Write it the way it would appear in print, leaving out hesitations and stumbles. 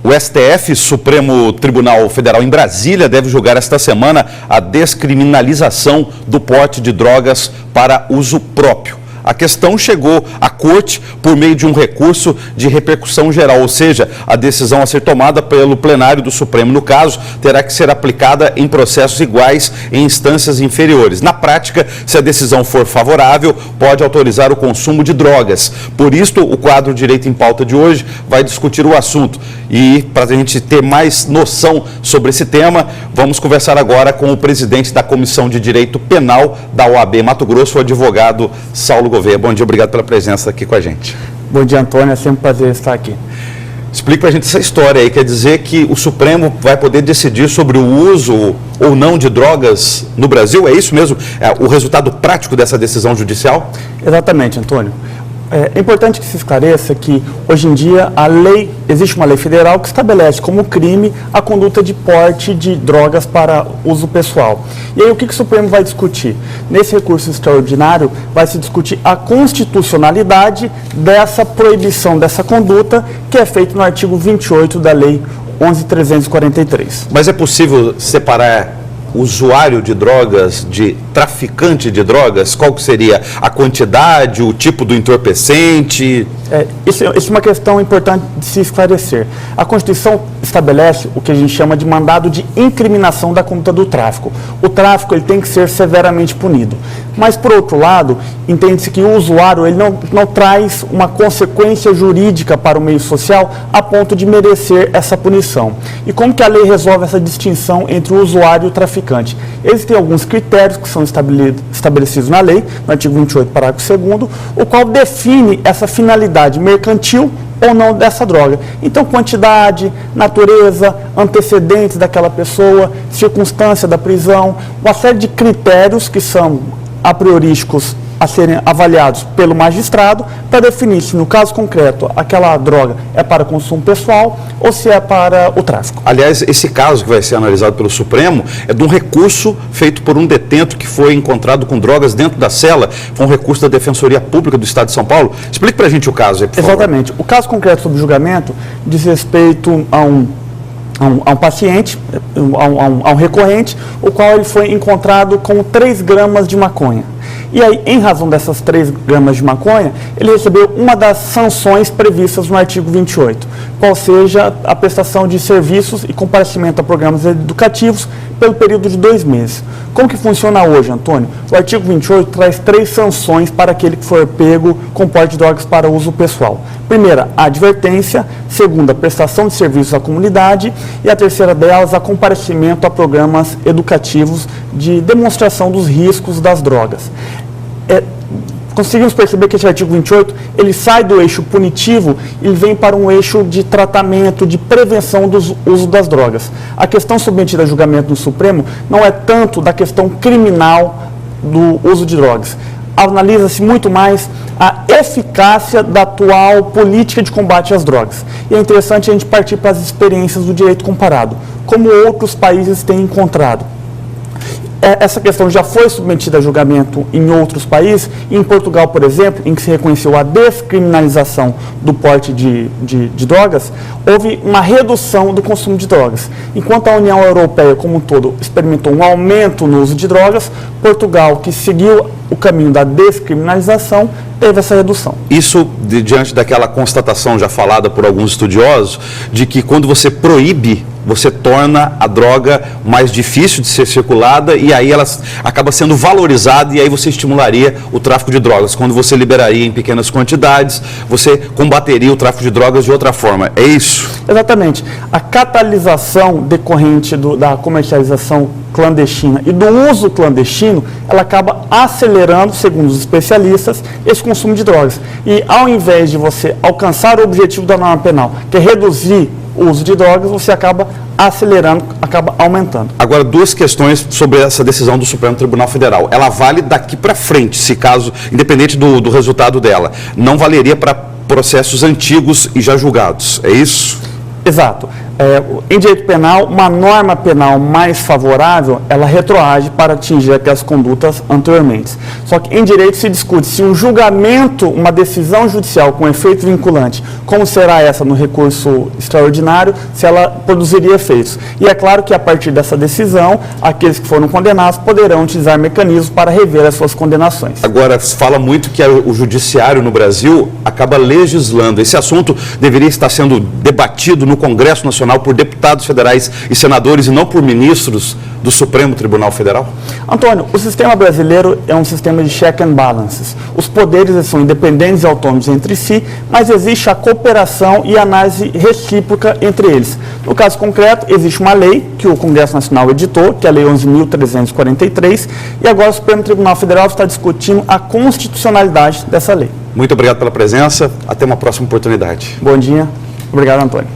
O STF, Supremo Tribunal Federal em Brasília, deve julgar esta semana a descriminalização do porte de drogas para uso próprio. A questão chegou à corte por meio de um recurso de repercussão geral, ou seja, a decisão a ser tomada pelo plenário do Supremo, no caso, terá que ser aplicada em processos iguais em instâncias inferiores. Na prática, se a decisão for favorável, pode autorizar o consumo de drogas. Por isso, o quadro Direito em Pauta de hoje vai discutir o assunto. E para a gente ter mais noção sobre esse tema, vamos conversar agora com o presidente da Comissão de Direito Penal da OAB Mato Grosso, o advogado Saulo Gouveia. Bom dia, obrigado pela presença aqui com a gente. Bom dia, Antônio, é sempre um prazer estar aqui. Explique para a gente essa história aí, quer dizer que o Supremo vai poder decidir sobre o uso ou não de drogas no Brasil? É isso mesmo? É o resultado prático dessa decisão judicial? Exatamente, Antônio. É importante que se esclareça que, hoje em dia, existe uma lei federal que estabelece como crime a conduta de porte de drogas para uso pessoal. E aí, o que o Supremo vai discutir? Nesse recurso extraordinário, vai se discutir a constitucionalidade dessa proibição, dessa conduta, que é feita no artigo 28 da Lei 11.343. Mas é possível separar usuário de drogas de traficante de drogas? Qual que seria a quantidade, o tipo do entorpecente? Isso é uma questão importante de se esclarecer. A Constituição estabelece o que a gente chama de mandado de incriminação da conduta do tráfico. O tráfico ele tem que ser severamente punido. Mas, por outro lado, entende-se que o usuário ele não traz uma consequência jurídica para o meio social a ponto de merecer essa punição. E como que a lei resolve essa distinção entre o usuário e o traficante? Existem alguns critérios que são estabelecidos na lei, no artigo 28, parágrafo 2º, o qual define essa finalidade mercantil ou não dessa droga. Então, quantidade, natureza, antecedentes daquela pessoa, circunstância da prisão, uma série de critérios que são a priorísticos a serem avaliados pelo magistrado para definir se, no caso concreto, aquela droga é para consumo pessoal ou se é para o tráfico. Aliás, esse caso que vai ser analisado pelo Supremo é de um recurso feito por um detento que foi encontrado com drogas dentro da cela. Foi um recurso da Defensoria Pública do Estado de São Paulo. Explique para a gente o caso aí, por favor. Exatamente. O caso concreto sobre o julgamento diz respeito a um paciente, a um recorrente, o qual ele foi encontrado com 3 gramas de maconha. E aí, em razão dessas 3 gramas de maconha, ele recebeu uma das sanções previstas no artigo 28, qual seja a prestação de serviços e comparecimento a programas educativos pelo período de 2 meses. Como que funciona hoje, Antônio? O artigo 28 traz 3 sanções para aquele que for pego com porte de drogas para uso pessoal. Primeira, a advertência. Segunda, a prestação de serviços à comunidade. E a terceira delas, a comparecimento a programas educativos de demonstração dos riscos das drogas. Conseguimos perceber que esse artigo 28, ele sai do eixo punitivo e vem para um eixo de tratamento, de prevenção do uso das drogas. A questão submetida a julgamento no Supremo não é tanto da questão criminal do uso de drogas. Analisa-se muito mais a eficácia da atual política de combate às drogas. E é interessante a gente partir para as experiências do direito comparado, como outros países têm encontrado. Essa questão já foi submetida a julgamento em outros países. Em Portugal, por exemplo, em que se reconheceu a descriminalização do porte de drogas, houve uma redução do consumo de drogas. Enquanto a União Europeia como um todo experimentou um aumento no uso de drogas, Portugal, que seguiu o caminho da descriminalização, teve essa redução. Isso diante daquela constatação já falada por alguns estudiosos, de que quando você proíbe, você torna a droga mais difícil de ser circulada e aí ela acaba sendo valorizada e aí você estimularia o tráfico de drogas. Quando você liberaria em pequenas quantidades, você combateria o tráfico de drogas de outra forma. É isso? Exatamente. A catalisação decorrente da comercialização clandestina e do uso clandestino, ela acaba acelerando, segundo os especialistas, esse consumo de drogas. E ao invés de você alcançar o objetivo da norma penal, que é reduzir o uso de drogas, você acaba acelerando, acaba aumentando. Agora, 2 questões sobre essa decisão do Supremo Tribunal Federal. Ela vale daqui para frente, se caso, independente do resultado dela, não valeria para processos antigos e já julgados, é isso? Exato. Em direito penal, uma norma penal mais favorável, ela retroage para atingir aquelas condutas anteriormente. Só que em direito se discute se um julgamento, uma decisão judicial com efeito vinculante, como será essa no recurso extraordinário, se ela produziria efeitos. E é claro que a partir dessa decisão, aqueles que foram condenados poderão utilizar mecanismos para rever as suas condenações. Agora, se fala muito que o judiciário no Brasil acaba legislando. Esse assunto deveria estar sendo debatido no Congresso Nacional por deputados federais e senadores e não por ministros do Supremo Tribunal Federal? Antônio, o sistema brasileiro é um sistema de check and balances. Os poderes são independentes e autônomos entre si, mas existe a cooperação e análise recíproca entre eles. No caso concreto, existe uma lei que o Congresso Nacional editou, que é a Lei 11.343, e agora o Supremo Tribunal Federal está discutindo a constitucionalidade dessa lei. Muito obrigado pela presença. Até uma próxima oportunidade. Bom dia. Obrigado, Antônio.